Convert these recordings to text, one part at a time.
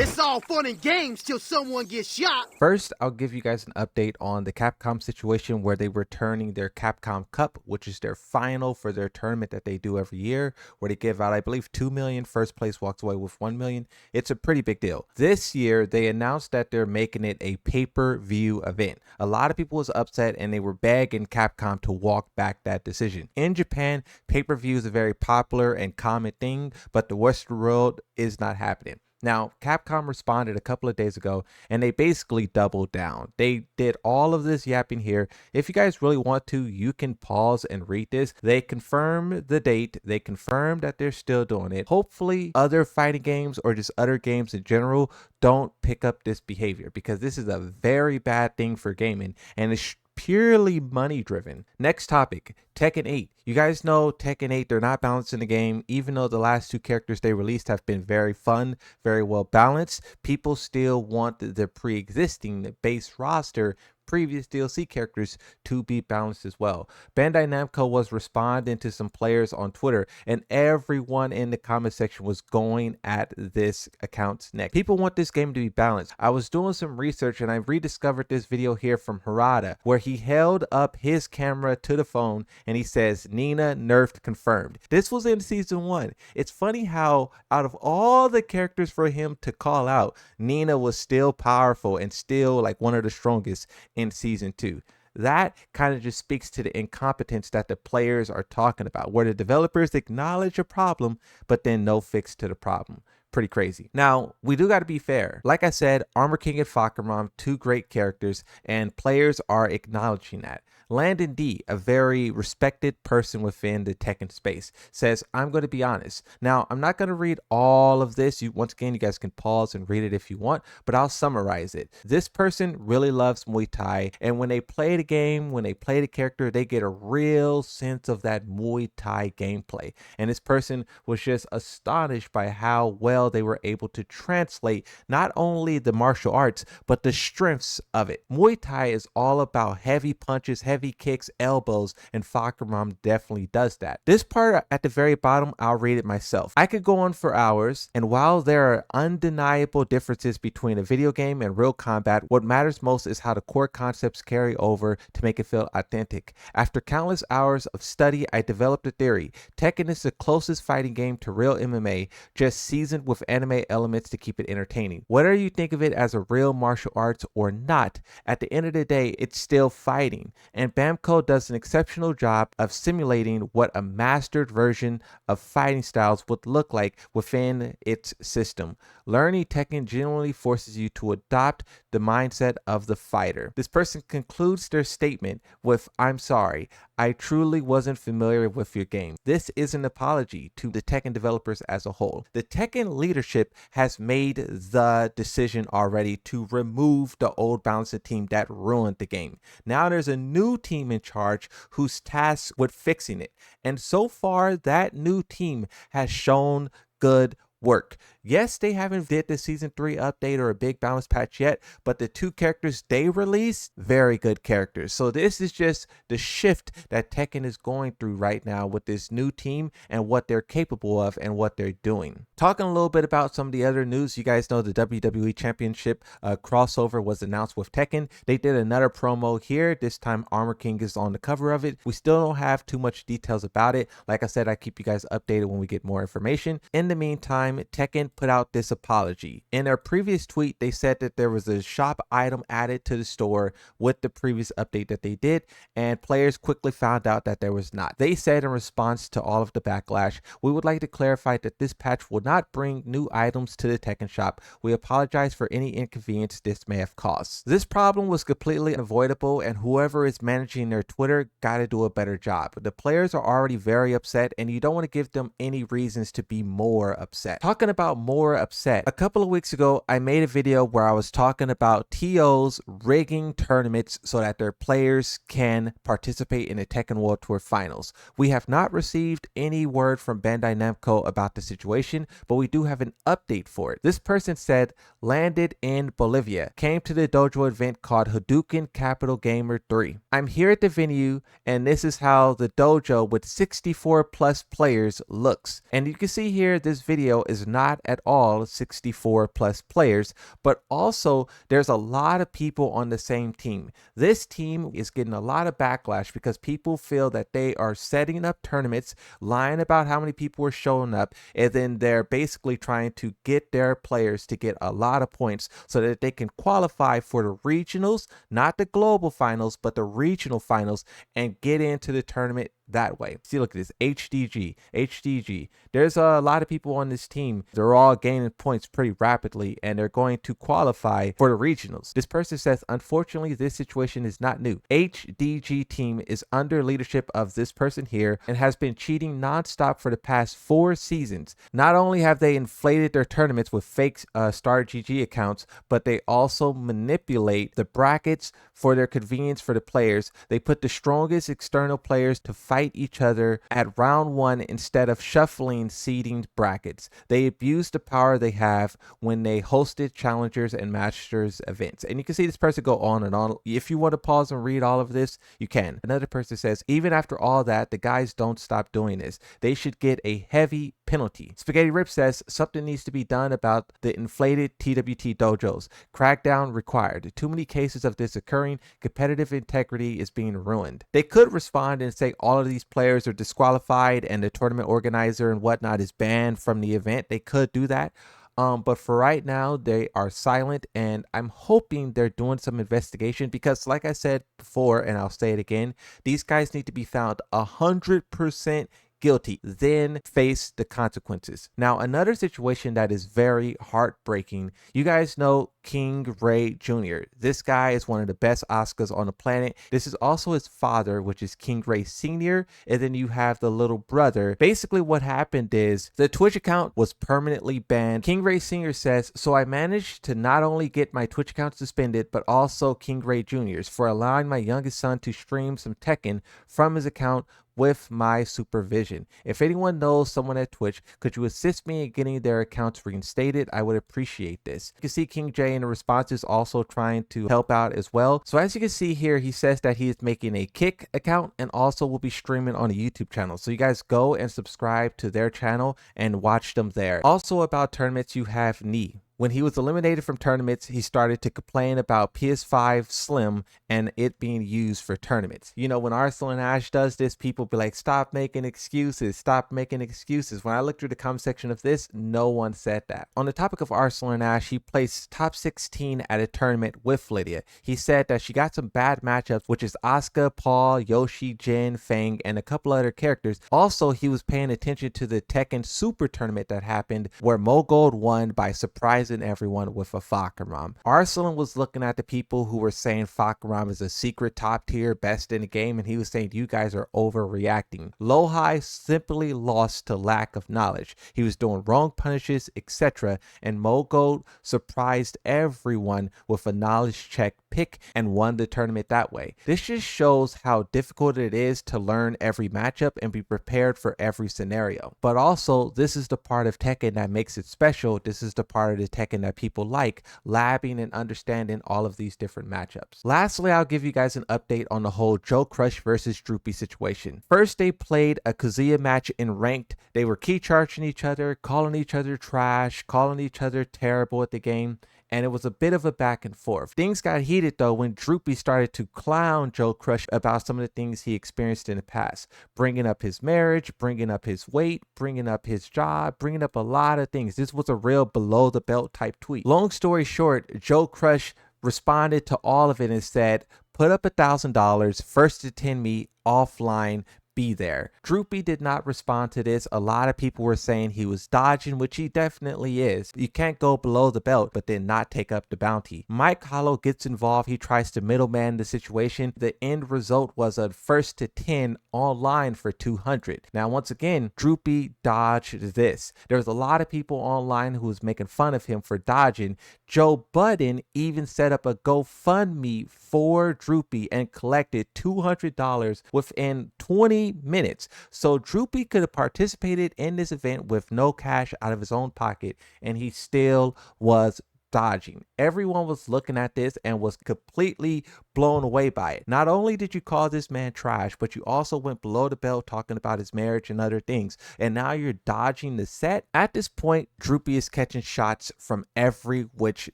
It's all fun and games till someone gets shot. First, I'll give you guys an update on the Capcom situation where they're returning their Capcom Cup, which is their final for their tournament that they do every year, where they give out, I believe, 2 million. First place walks away with 1 million. It's a pretty big deal. This year, they announced that they're making it a pay-per-view event. A lot of people was upset and they were begging Capcom to walk back that decision. In Japan, pay-per-view is a very popular and common thing, but the Western world is not happening. Now, Capcom responded a couple of days ago and they basically doubled down. They did all of this yapping here. If you guys really want to, you can pause and read this. They confirmed the date. They confirmed that they're still doing it. Hopefully, other fighting games or just other games in general don't pick up this behavior, because this is a very bad thing for gaming and it's purely money driven. Next topic, Tekken 8. You guys know Tekken 8, they're not balanced in the game. Even though the last two characters they released have been very fun, very well balanced, people still want the pre-existing base roster, previous DLC characters to be balanced as well. Bandai Namco was responding to some players on Twitter and everyone in the comment section was going at this account's neck. People want this game to be balanced. I was doing some research and I rediscovered this video here from Harada where he held up his camera to the phone and he says, "Nina nerfed confirmed." This was in season 1. It's funny how out of all the characters for him to call out, Nina was still powerful and still like one of the strongest in season 2. That kind of just speaks to the incompetence that the players are talking about, where the developers acknowledge a problem but then no fix to the problem. Pretty crazy. Now, we do got to be fair. Like I said, Armor King and Fahkumram, two great characters, and players are acknowledging that. Landon D, a very respected person within the Tekken space, says, "I'm going to be honest. Now, I'm not going to read all of this. Once again, you guys can pause and read it if you want, but I'll summarize it. This person really loves Muay Thai, and when they play the game, when they play the character, they get a real sense of that Muay Thai gameplay. And this person was just astonished by how well they were able to translate not only the martial arts, but the strengths of it. Muay Thai is all about heavy punches, heavy kicks, elbows, and Fahkumram definitely does that. This part at the very bottom, I'll read it myself. I could go on for hours, and while there are undeniable differences between a video game and real combat, what matters most is how the core concepts carry over to make it feel authentic. After countless hours of study, I developed a theory. Tekken is the closest fighting game to real MMA, just seasoned with anime elements to keep it entertaining. Whether you think of it as a real martial arts or not, at the end of the day, it's still fighting. And Bamco does an exceptional job of simulating what a mastered version of fighting styles would look like within its system. Learning Tekken genuinely forces you to adopt the mindset of the fighter." This person concludes their statement with, "I'm sorry, I truly wasn't familiar with your game." This is an apology to the Tekken developers as a whole. The Tekken leadership has made the decision already to remove the old balancing team that ruined the game. Now there's a new team in charge who's tasked with fixing it. And so far, that new team has shown good work. Yes, they haven't did the season 3 update or a big balance patch yet, but the two characters they released, very good characters. So this is just the shift that Tekken is going through right now with this new team and what they're capable of and what they're doing. Talking a little bit about some of the other news, you guys know the WWE Championship crossover was announced with Tekken. They did another promo here. This time Armor King is on the cover of it. We still don't have too much details about it. Like I said, I keep you guys updated when we get more information. In the meantime, Tekken put out this apology. In their previous tweet, they said that there was a shop item added to the store with the previous update that they did, and players quickly found out that there was not. They said in response to all of the backlash, "We would like to clarify that this patch will not bring new items to the Tekken shop. We apologize for any inconvenience this may have caused." This problem was completely avoidable, and whoever is managing their Twitter got to do a better job. The players are already very upset, and you don't want to give them any reasons to be more upset. Talking about more upset, a couple of weeks ago, I made a video where I was talking about TOs rigging tournaments so that their players can participate in the Tekken World Tour Finals. We have not received any word from Bandai Namco about the situation, but we do have an update for it. This person said, "Landed in Bolivia, came to the dojo event called Hadouken Capital Gamer 3. I'm here at the venue, and this is how the dojo with 64 plus players looks." And you can see here, this video is not at all 64 plus players, but also there's a lot of people on the same team. This team is getting a lot of backlash because people feel that they are setting up tournaments, lying about how many people are showing up, and then they're basically trying to get their players to get a lot of points so that they can qualify for the regionals, not the global finals, but the regional finals, and get into the tournament that way. See, look at this, HDG. There's a lot of people on this team. They're all gaining points pretty rapidly, and they're going to qualify for the regionals. This person says, unfortunately, this situation is not new. HDG team is under leadership of this person here and has been cheating nonstop for the past 4 seasons. Not only have they inflated their tournaments with fake StarGG accounts, but they also manipulate the brackets for their convenience for the players. They put the strongest external players to fight each other at round 1 instead of shuffling seeding brackets. They abuse the power they have when they hosted challengers and masters events. And you can see this person go on and on. If you want to pause and read all of this, you can. Another person says, even after all that, the guys don't stop doing this. They should get a heavy penalty. Spaghetti Rip says, something needs to be done about the inflated TWT dojos. Crackdown required. Too many cases of this occurring. Competitive integrity is being ruined. They could respond and say all of these players are disqualified and the tournament organizer and whatnot is banned from the event. They could do that. But for right now, they are silent, and I'm hoping they're doing some investigation because, like I said before, and I'll say it again, these guys need to be found 100% guilty, then face the consequences. Now, another situation that is very heartbreaking, you guys know King Ray Jr. This guy is one of the best Oscars on the planet. This is also his father, which is King Ray Sr., and then you have the little brother. Basically what happened is the Twitch account was permanently banned. King Ray Sr. says, so I managed to not only get my Twitch account suspended, but also King Ray Jr.'s for allowing my youngest son to stream some Tekken from his account with my supervision. If anyone knows someone at Twitch, could you assist me in getting their accounts reinstated? I would appreciate this. You can see King J in the responses also trying to help out as well. So as you can see here, he says that he is making a Kick account and also will be streaming on a YouTube channel. So you guys go and subscribe to their channel and watch them there. Also about tournaments, you have Knee. When he was eliminated from tournaments, he started to complain about PS5 Slim and it being used for tournaments. You know, when Arsenal and Ash does this, people be like, stop making excuses, stop making excuses. When I looked through the comment section of this, no one said that. On the topic of Arsenal and Ash, he placed top 16 at a tournament with Lydia. He said that she got some bad matchups, which is Asuka, Paul, Yoshi, Jin, Fang, and a couple other characters. Also, he was paying attention to the Tekken Super Tournament that happened where Mogold won by surprising everyone with a Fakaram. Arsenal was looking at the people who were saying Fakaram is a secret top tier best in the game, and he was saying you guys are overreacting. Lohai simply lost to lack of knowledge. He was doing wrong punishes, etc. And Mogold surprised everyone with a knowledge check pick and won the tournament that way. This just shows how difficult it is to learn every matchup and be prepared for every scenario. But also, this is the part of Tekken that makes it special. This is the part of the Tekken that people like, labbing and understanding all of these different matchups. Lastly, I'll give you guys an update on the whole Joe Crush versus Droopy situation. First, they played a Kazuya match in ranked. They were key charging each other, calling each other trash, calling each other terrible at the game, and it was a bit of a back and forth. Things got heated though when Droopy started to clown Joe Crush about some of the things he experienced in the past, bringing up his marriage, bringing up his weight, bringing up his job, bringing up a lot of things. This was a real below the belt type tweet. Long story short, Joe Crush responded to all of it and said, put up $1,000, first to 10 me offline, be there. Droopy did not respond to this. A lot of people were saying he was dodging, which he definitely is. You can't go below the belt but then not take up the bounty. Mike Hollow gets involved. He tries to middleman the situation. The end result was a first to 10 online for 200. Now once again, Droopy dodged this. There's a lot of people online who was making fun of him for dodging. Joe Budden even set up a GoFundMe for Droopy and collected $200 within 20 minutes. So Droopy could have participated in this event with no cash out of his own pocket, and he still was dodging. Everyone was looking at this and was completely blown away by it. Not only did you call this man trash, but you also went below the belt talking about his marriage and other things. And now you're dodging the set. At this point, Droopy is catching shots from every which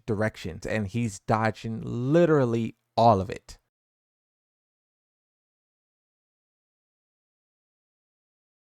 directions, and he's dodging literally all of it.